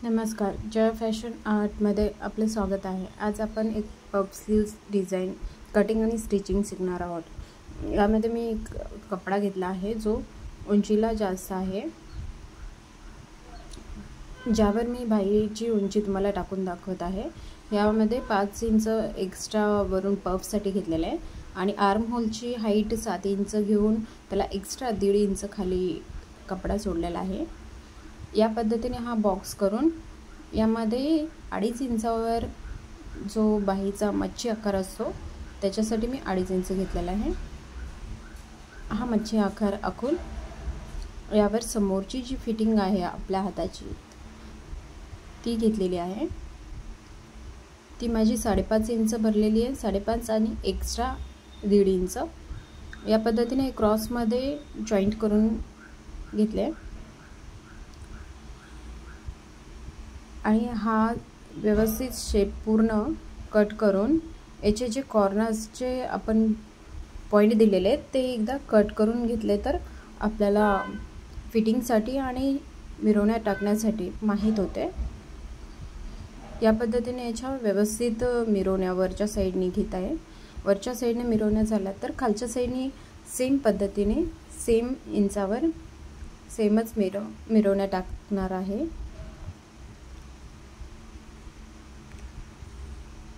नमस्कार, जय फॅशन आर्टमध्ये आपले स्वागत आहे। आज आपण एक पफ स्लीव्स डिझाईन कटिंग आणि स्टिचिंग शिकणार आहोत। यामध्ये मी एक कपडा घेतला आहे जो उंचीला जास्त आहे, ज्यावर मी बाहीची उंची तुम्हाला टाकून दाखवत आहे। यामध्ये 5 इंच एक्स्ट्रा वरून पफसाठी घेतलेले आहे आणि आर्म होलची हाईट 7 इंच घेऊन त्याला एक्स्ट्रा 1.5 इंच खाली कपडा सोडलेला आहे। या पद्धतीने हा बॉक्स करून यामध्ये 2.5 इंचावर जो बाहीचा मच्छी आकार असतो त्याच्यासाठी मी 2.5 इंच घेतलेला आहे। हा मच्छी आकार आखून यावर समोरची जी फिटिंग आहे आपल्या हाताची ती घेतलेली आहे। ती माझी 5.5 इंच भरलेली आहे, 5.5 आणि एक्स्ट्रा 1.5 इंच या पद्धतीने क्रॉसमध्ये जॉईंट करून घेतले आणि हा व्यवस्थित शेप पूर्ण कट करून याचे जे कॉर्नर्सचे आपण पॉइंट दिलेले आहेत ते एकदा कट करून घेतले तर आपल्याला फिटिंगसाठी आणि मिरवण्यात टाकण्यासाठी माहीत होते। या पद्धतीने याच्या व्यवस्थित मिरवण्या वरच्या साईडने घेत आहे। वरच्या साईडने मिरवण्या झाल्या तर खालच्या साईडने सेम पद्धतीने सेम इंचावर सेमच मिरवण्या टाकणार आहे।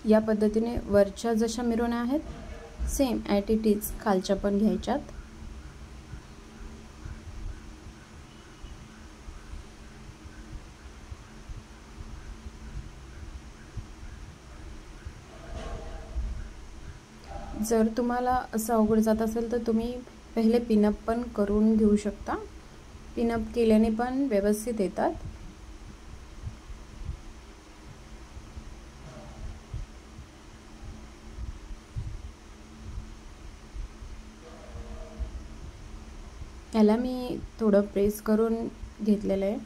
या पद्धतीने वरच्या जशा मिरवण्या आहेत सेम ॲट इट इज खालच्या पण घ्यायच्यात। जर तुम्हाला असं अवघड जात असेल तर तुम्ही पहिले पिनअप पण करून घेऊ शकता। पिनअप केल्याने पण व्यवस्थित येतात। याला मी थोडं प्रेस करून घेतलेलं आहे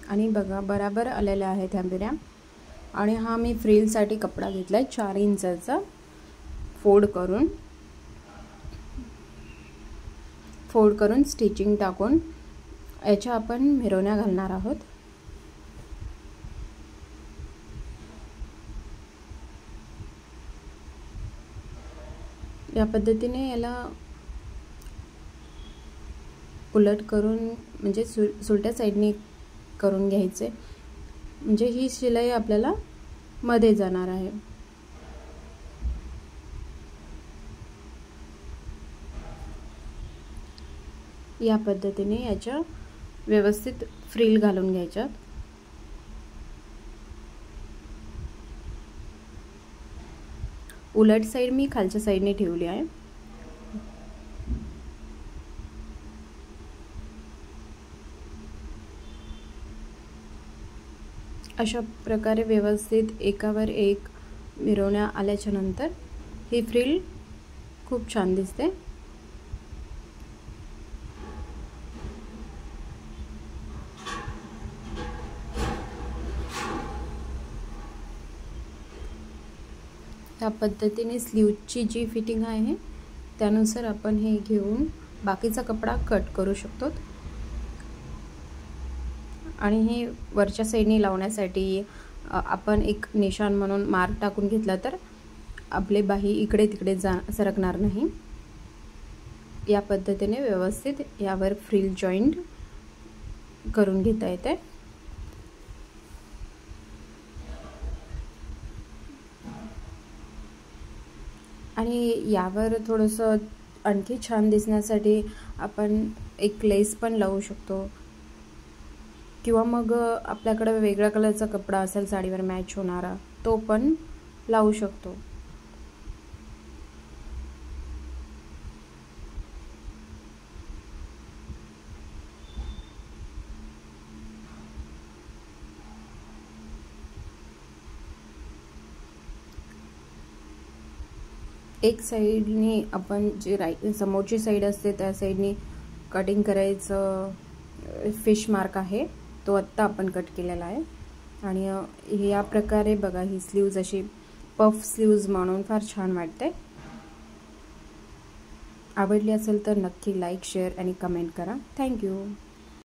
आणि बघा बराबर आलेल्या आहेत ह्या बिऱ्या। आणि हा मी फ्रिलसाठी कपडा घेतला आहे 4 इंचाचा फोल्ड करून स्टिचिंग टाकून याच्या आपण मिरवण्या घालणार आहोत। या पद्धतीने याला उलट करून म्हणजे सुलट्या साईडने करून घ्यायचे, म्हणजे ही शिलाई आपल्याला मध्ये जाणार आहे। या पद्धतीने याच्या व्यवस्थित फ्रिल घालून घ्यायच्यात। उलट साईड मी खालच्या साईडने ठेवली आहे। अशा प्रकारे व्यवस्थित एकावर एक मिरवण्या आल्याच्या नंतर ही फ्रिल खूप छान दिसते। या पद्धतीने स्लीवची जी फिटिंग आहे त्यानुसार आपण हे घेऊन बाकीचा कपडा कट करू शकतो। आणि हे वरच्या साईडने लावण्यासाठी आपण एक निशाण म्हणून मार्क टाकून घेतला तर आपले बाही इकडे तिकडे सरकणार नाही। या पद्धतीने व्यवस्थित यावर फ्रिल जॉईंट करून घेता येते। आणि यावर थोडंसं आणखी छान दिसण्यासाठी आपण एक लेस पण लावू शकतो, किंवा मग आपल्याकडे वेगळ्या कलरचा कपडा असेल साडीवर मॅच होणारा तो पण लावू शकतो। एक साईडने आपण जे समोरची साईड असते त्या साईडने कटिंग करायचं फिश मार्क आहे तो आत्ता आपण कट केलेला आहे। आणि या प्रकारे बघा ही स्लीव्ज अशी पफ स्लीव्ज म्हणून फार छान वाटते। आवडली असेल तर नक्की लाईक, शेअर आणि कमेंट करा। थँक्यू।